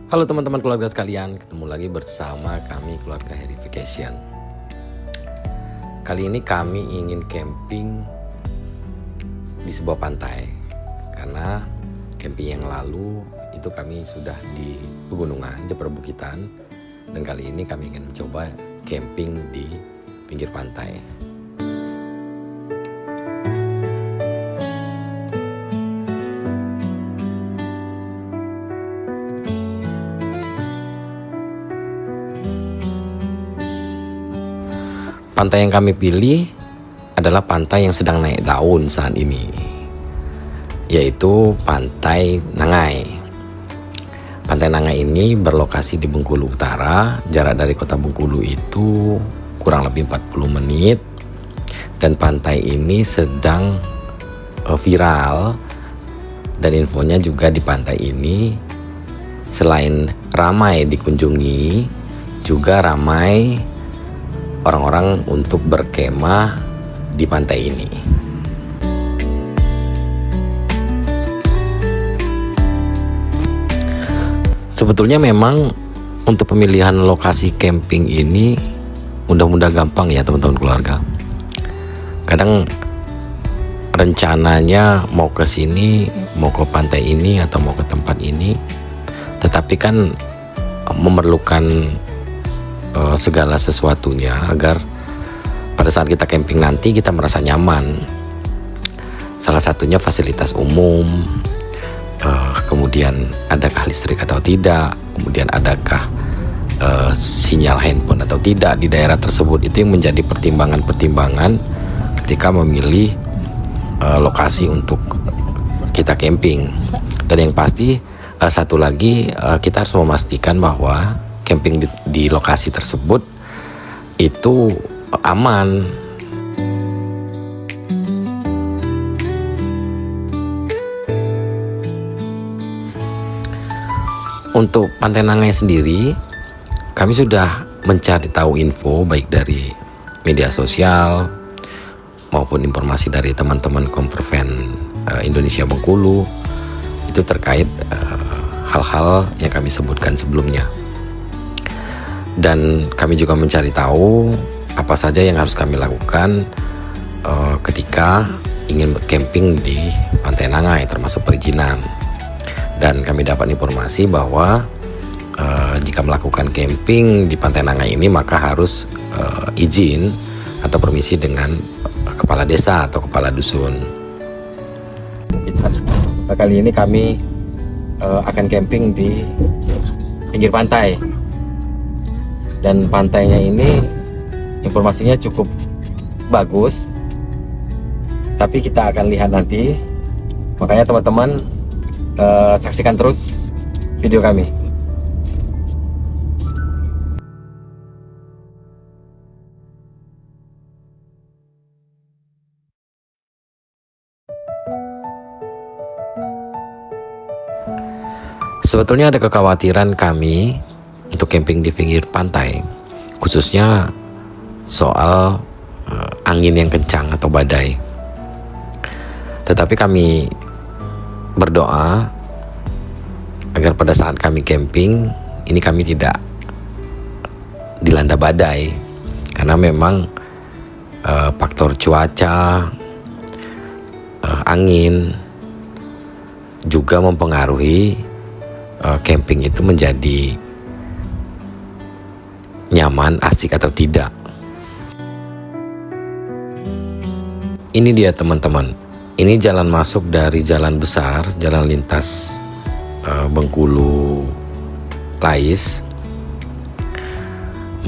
Halo teman-teman keluarga sekalian, ketemu lagi bersama kami keluarga Harry Vacation. Kali ini kami ingin camping di sebuah pantai, karena camping yang lalu itu kami sudah di pegunungan, di perbukitan, dan kali ini kami ingin mencoba camping di pinggir pantai. Pantai yang kami pilih adalah pantai yang sedang naik daun saat ini, yaitu Pantai Nangai. Pantai Nangai ini berlokasi di Bengkulu Utara, jarak dari kota Bengkulu itu kurang lebih 40 menit. Dan pantai ini sedang viral, dan infonya juga di pantai ini selain ramai dikunjungi, juga ramai orang-orang untuk berkemah di pantai ini. Sebetulnya memang untuk pemilihan lokasi camping ini mudah-mudah gampang ya teman-teman keluarga. Kadang rencananya mau ke sini, mau ke pantai ini atau mau ke tempat ini, tetapi kan memerlukan segala sesuatunya agar pada saat kita camping nanti kita merasa nyaman. Salah satunya fasilitas umum, kemudian adakah listrik atau tidak, kemudian adakah sinyal handphone atau tidak di daerah tersebut. Itu yang menjadi pertimbangan-pertimbangan ketika memilih lokasi untuk kita camping. Dan yang pasti satu lagi, kita harus memastikan bahwa camping di lokasi tersebut itu aman. Untuk Pantai Nangai sendiri, kami sudah mencari tahu info baik dari media sosial maupun informasi dari teman-teman Komperven Indonesia Bengkulu, itu terkait hal-hal yang kami sebutkan sebelumnya. Dan kami juga mencari tahu apa saja yang harus kami lakukan ketika ingin bercamping di Pantai Nangai, termasuk perizinan. Dan kami dapat informasi bahwa jika melakukan camping di Pantai Nangai ini maka harus izin atau permisi dengan kepala desa atau kepala dusun. Kali ini kami akan camping di pinggir pantai. Dan pantainya ini informasinya cukup bagus, tapi kita akan lihat nanti. Makanya teman-teman saksikan terus video kami. Sebetulnya ada kekhawatiran kami untuk camping di pinggir pantai, khususnya soal angin yang kencang atau badai. Tetapi kami berdoa agar pada saat kami camping ini kami tidak dilanda badai, karena memang faktor cuaca, angin juga mempengaruhi camping itu menjadi nyaman, asik atau tidak. Ini dia teman-teman. Ini jalan masuk dari jalan besar, jalan lintas Bengkulu Lais.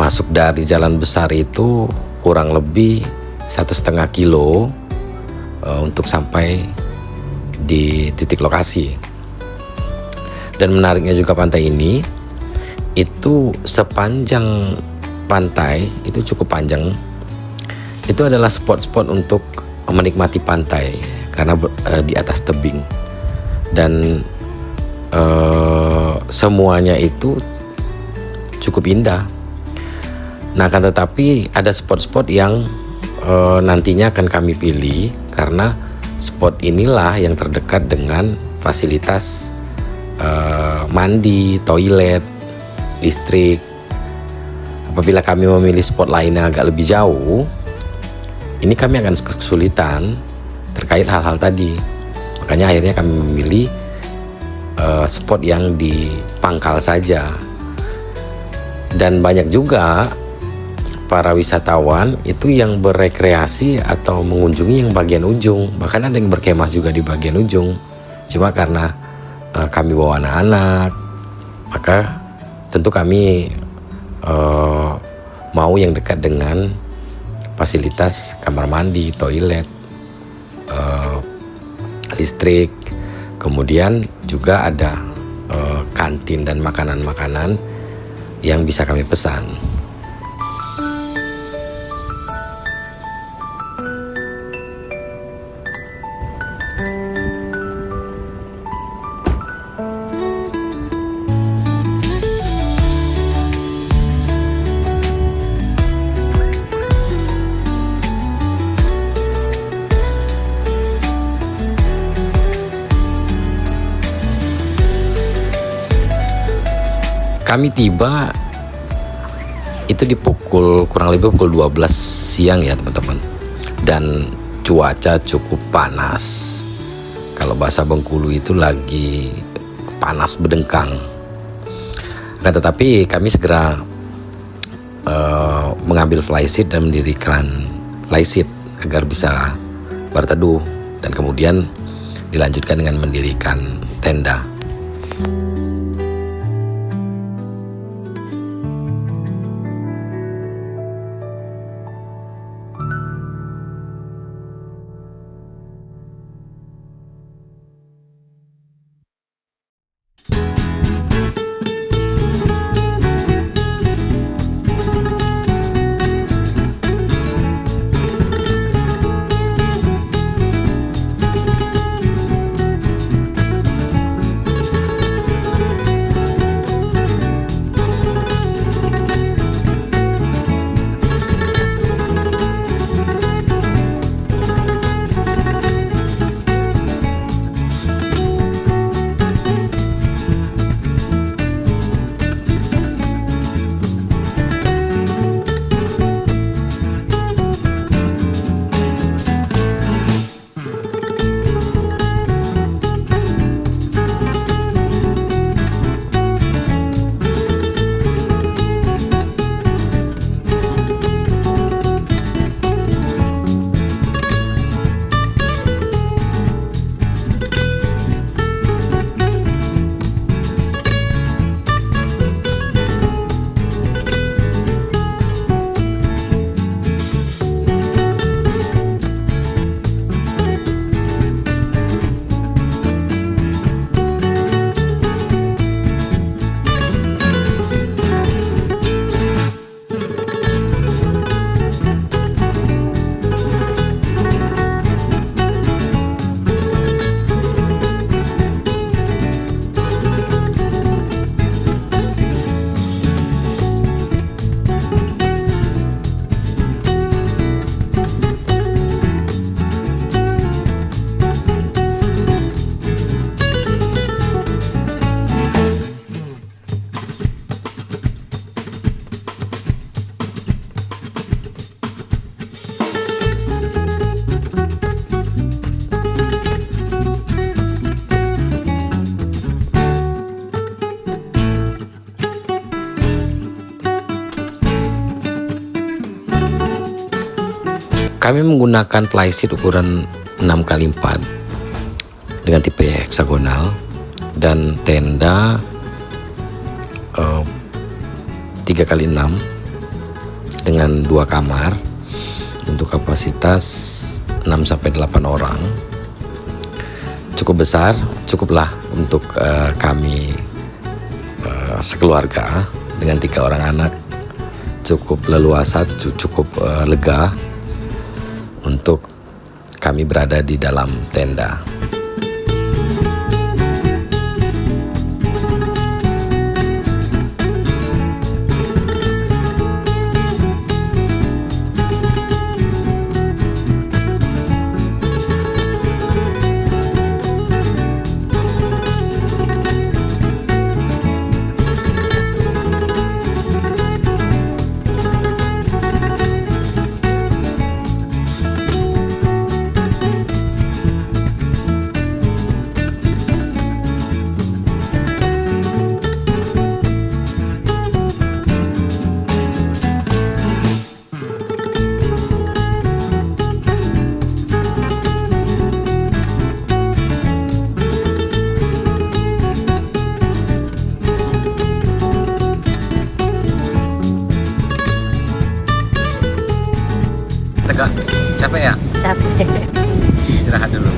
Masuk dari jalan besar itu kurang lebih 1,5 kilo untuk sampai di titik lokasi. Dan menariknya juga pantai ini, itu sepanjang pantai itu cukup panjang, itu adalah spot-spot untuk menikmati pantai karena di atas tebing, dan semuanya itu cukup indah. Nah, akan tetapi ada spot-spot yang nantinya akan kami pilih, karena spot inilah yang terdekat dengan fasilitas mandi, toilet, listrik. Apabila kami memilih spot lain yang agak lebih jauh, ini kami akan kesulitan terkait hal-hal tadi. Makanya akhirnya kami memilih spot yang di pangkal saja. Dan banyak juga para wisatawan itu yang berekreasi atau mengunjungi yang bagian ujung. Bahkan ada yang berkemah juga di bagian ujung. Cuma karena kami bawa anak-anak, maka tentu kami mau yang dekat dengan fasilitas kamar mandi, toilet, listrik. Kemudian juga ada kantin dan makanan-makanan yang bisa kami pesan. Kami tiba itu di kurang lebih pukul 12 siang ya teman-teman. Dan cuaca cukup panas. Kalau bahasa Bengkulu itu lagi panas berdengkang. Tetapi kami segera mengambil flyseat dan mendirikan flyseat agar bisa berteduh. Dan kemudian dilanjutkan dengan mendirikan tenda. Kami menggunakan flyseat ukuran 6x4 dengan tipe heksagonal dan tenda 3x6 dengan 2 kamar untuk kapasitas 6-8 orang. Cukup besar, cukuplah untuk kami sekeluarga dengan 3 orang anak. Cukup leluasa, cukup lega untuk kami berada di dalam tenda. Tegak, capek ya? Capek. Istirahat dulu.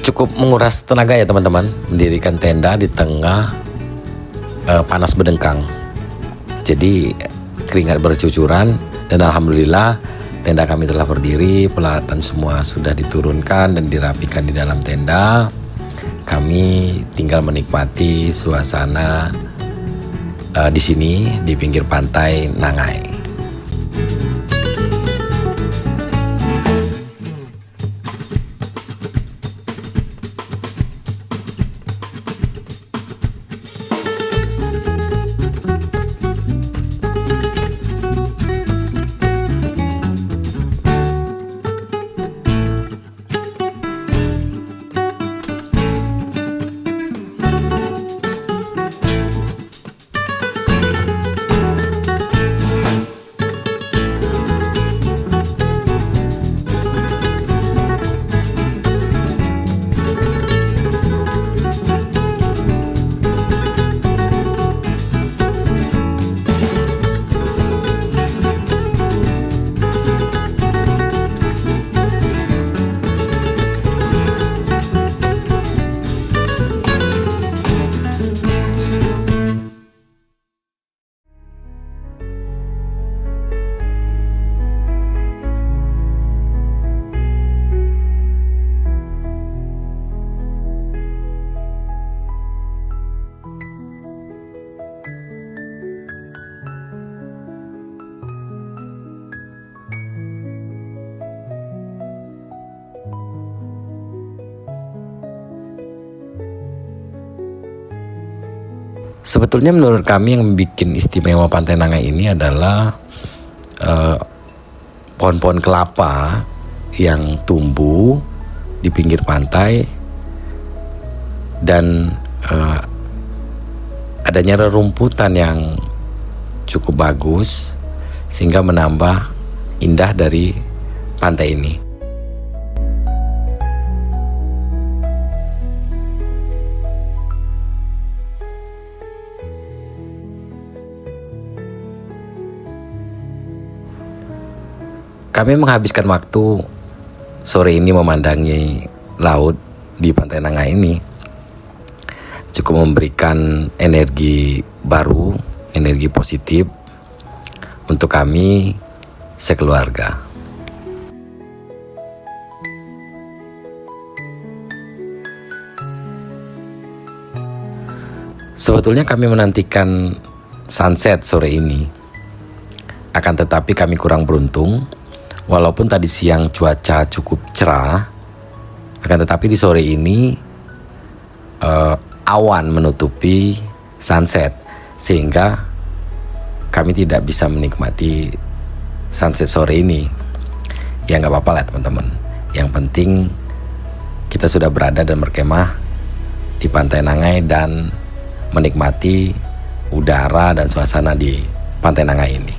Cukup menguras tenaga ya teman-teman, mendirikan tenda di tengah panas berdengkang. Jadi keringat bercucuran dan alhamdulillah tenda kami telah berdiri, peralatan semua sudah diturunkan dan dirapikan di dalam tenda. Kami tinggal menikmati suasana di sini di pinggir pantai Nangai. Sebetulnya menurut kami yang bikin istimewa Pantai Nangai ini adalah pohon-pohon kelapa yang tumbuh di pinggir pantai dan adanya rerumputan yang cukup bagus sehingga menambah indah dari pantai ini. Kami menghabiskan waktu sore ini memandangi laut di Pantai Nangai ini. Cukup memberikan energi baru, energi positif untuk kami sekeluarga. Sebetulnya kami menantikan sunset sore ini. Akan tetapi kami kurang beruntung. Walaupun tadi siang cuaca cukup cerah, akan tetapi di sore ini awan menutupi sunset sehingga kami tidak bisa menikmati sunset sore ini. Ya nggak apa-apa lah teman-teman. Yang penting kita sudah berada dan berkemah di Pantai Nangai dan menikmati udara dan suasana di Pantai Nangai ini.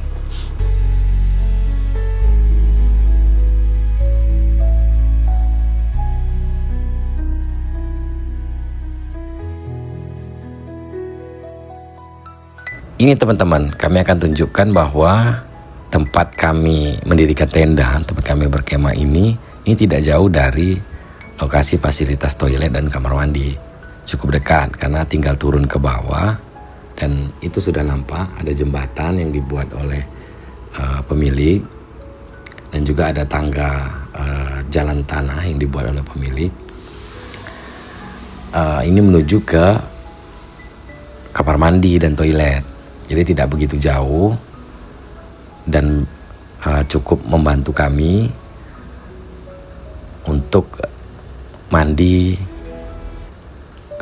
Ini teman-teman, kami akan tunjukkan bahwa tempat kami mendirikan tenda, tempat kami berkemah ini tidak jauh dari lokasi fasilitas toilet dan kamar mandi. Cukup dekat karena tinggal turun ke bawah dan itu sudah nampak ada jembatan yang dibuat oleh pemilik dan juga ada tangga jalan tanah yang dibuat oleh pemilik. Ini menuju ke kamar mandi dan toilet. Jadi tidak begitu jauh dan cukup membantu kami untuk mandi,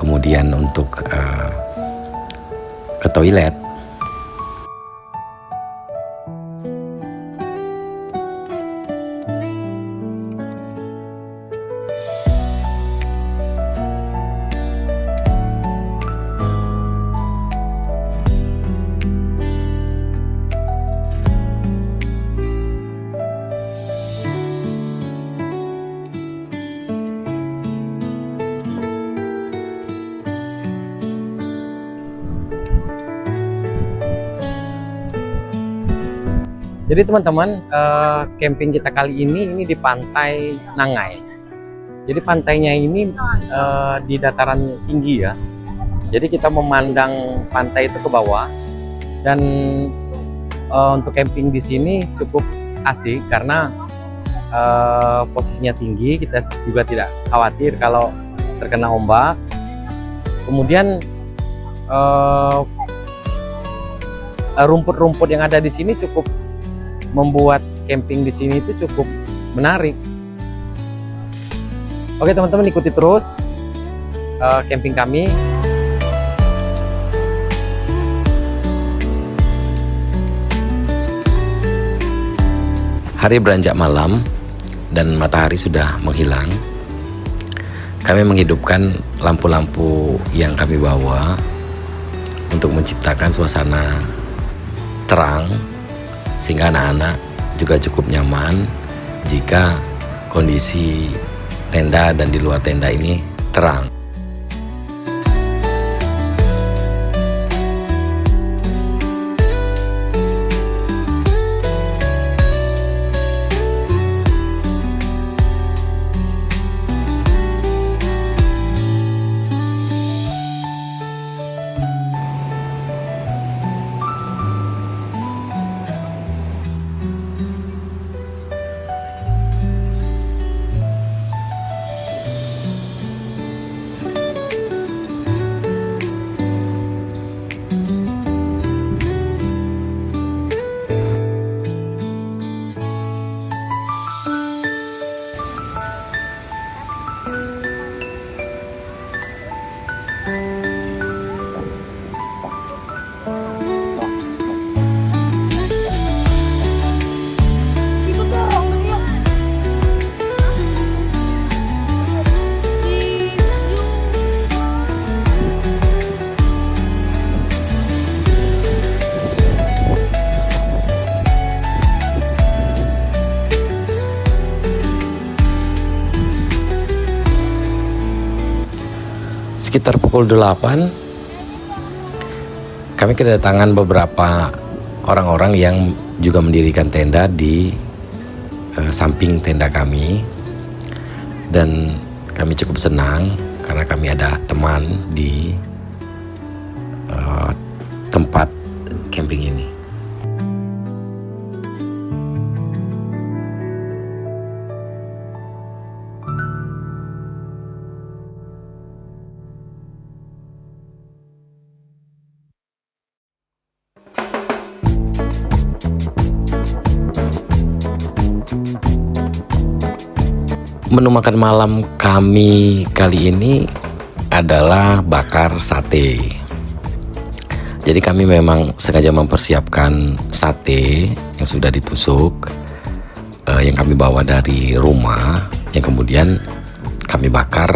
kemudian untuk ke toilet. Jadi teman-teman, camping kita kali ini di pantai Nangai. Jadi pantainya ini di dataran tinggi ya. Jadi kita memandang pantai itu ke bawah, dan untuk camping di sini cukup asik karena posisinya tinggi. Kita juga tidak khawatir kalau terkena ombak. Kemudian rumput-rumput yang ada di sini cukup membuat camping di sini itu cukup menarik. Oke teman-teman, ikuti terus camping kami. Hari beranjak malam dan matahari sudah menghilang. Kami menghidupkan lampu-lampu yang kami bawa untuk menciptakan suasana terang, sehingga anak-anak juga cukup nyaman jika kondisi tenda dan di luar tenda ini terang. Sekitar pukul 8 kami kedatangan beberapa orang-orang yang juga mendirikan tenda di samping tenda kami, dan kami cukup senang karena kami ada teman di tempat camping ini. Menu makan malam kami kali ini adalah bakar sate. Jadi kami memang sengaja mempersiapkan sate yang sudah ditusuk, yang kami bawa dari rumah, yang kemudian kami bakar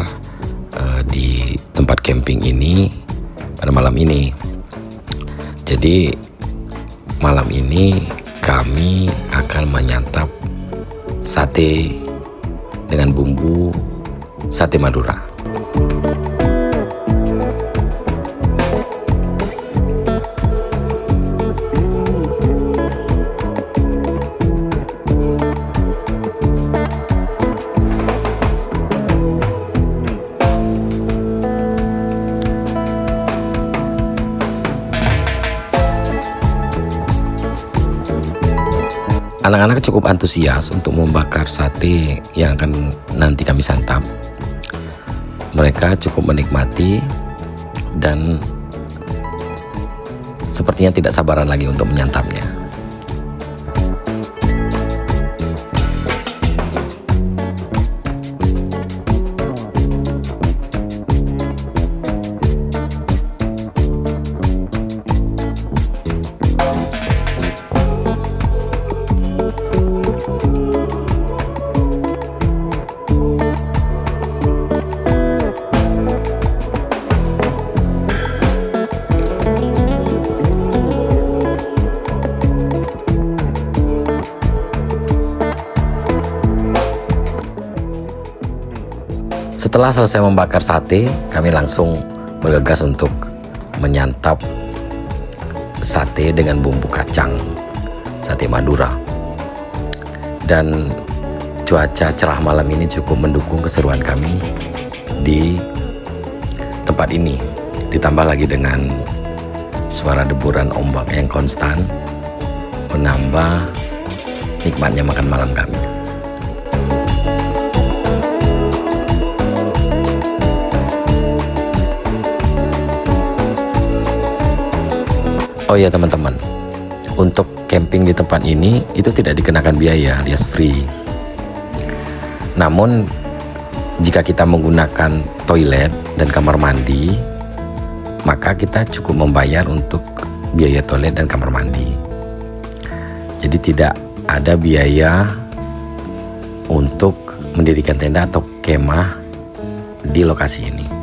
di tempat camping ini pada malam ini. Jadi malam ini kami akan menyantap sate dengan bumbu sate Madura. Anak-anak cukup antusias untuk membakar sate yang akan nanti kami santap. Mereka cukup menikmati dan sepertinya tidak sabaran lagi untuk menyantapnya. Setelah selesai membakar sate, kami langsung bergegas untuk menyantap sate dengan bumbu kacang. sate Madura. Dan cuaca cerah malam ini cukup mendukung keseruan kami di tempat ini. Ditambah lagi dengan suara deburan ombak yang konstan, menambah nikmatnya makan malam kami. Oh ya teman-teman, untuk camping di tempat ini itu tidak dikenakan biaya alias free. Namun jika kita menggunakan toilet dan kamar mandi, maka kita cukup membayar untuk biaya toilet dan kamar mandi. Jadi tidak ada biaya untuk mendirikan tenda atau kemah di lokasi ini.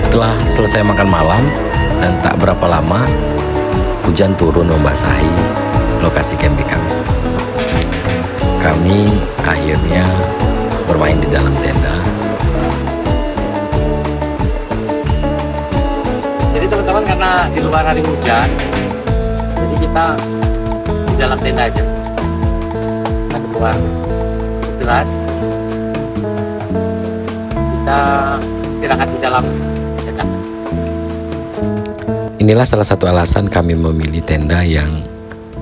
Setelah selesai makan malam dan tak berapa lama hujan turun membasahi lokasi camping kami. Kami akhirnya bermain di dalam tenda. Jadi teman-teman, karena di luar hari hujan, jadi kita di dalam tenda aja. Kita keluar gelas, kita istirahat di dalam tenda. Inilah salah satu alasan kami memilih tenda yang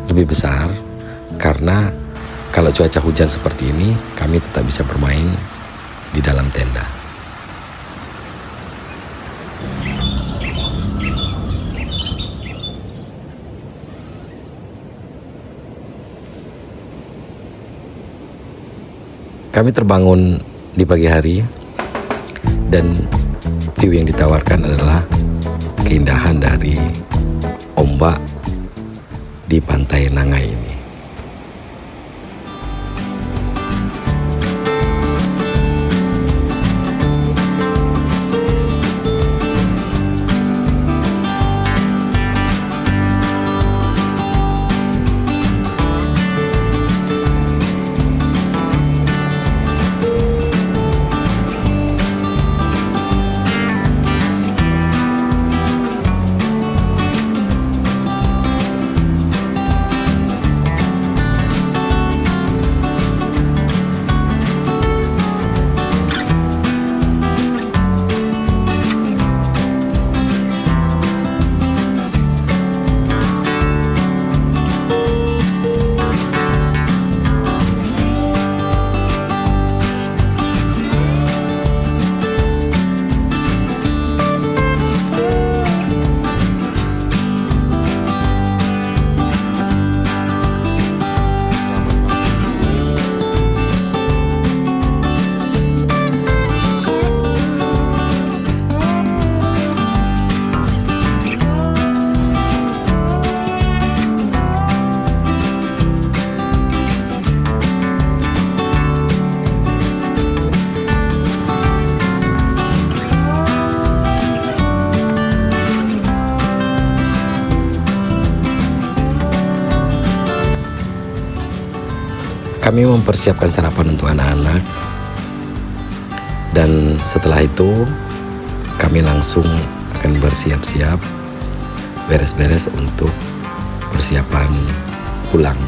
lebih besar, karena kalau cuaca hujan seperti ini, kami tetap bisa bermain di dalam tenda. Kami terbangun di pagi hari dan view yang ditawarkan adalah keindahan dari ombak di pantai Nangai ini. kami mempersiapkan sarapan untuk anak-anak. Dan setelah itu kami langsung akan bersiap-siap, beres-beres untuk persiapan pulang.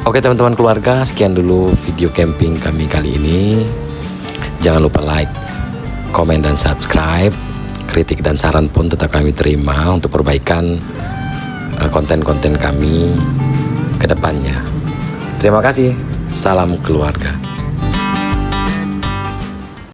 Oke teman-teman keluarga, sekian dulu video camping kami kali ini. Jangan lupa like, komen, dan subscribe. Kritik dan saran pun tetap kami terima untuk perbaikan konten-konten kami ke depannya. Terima kasih, salam keluarga.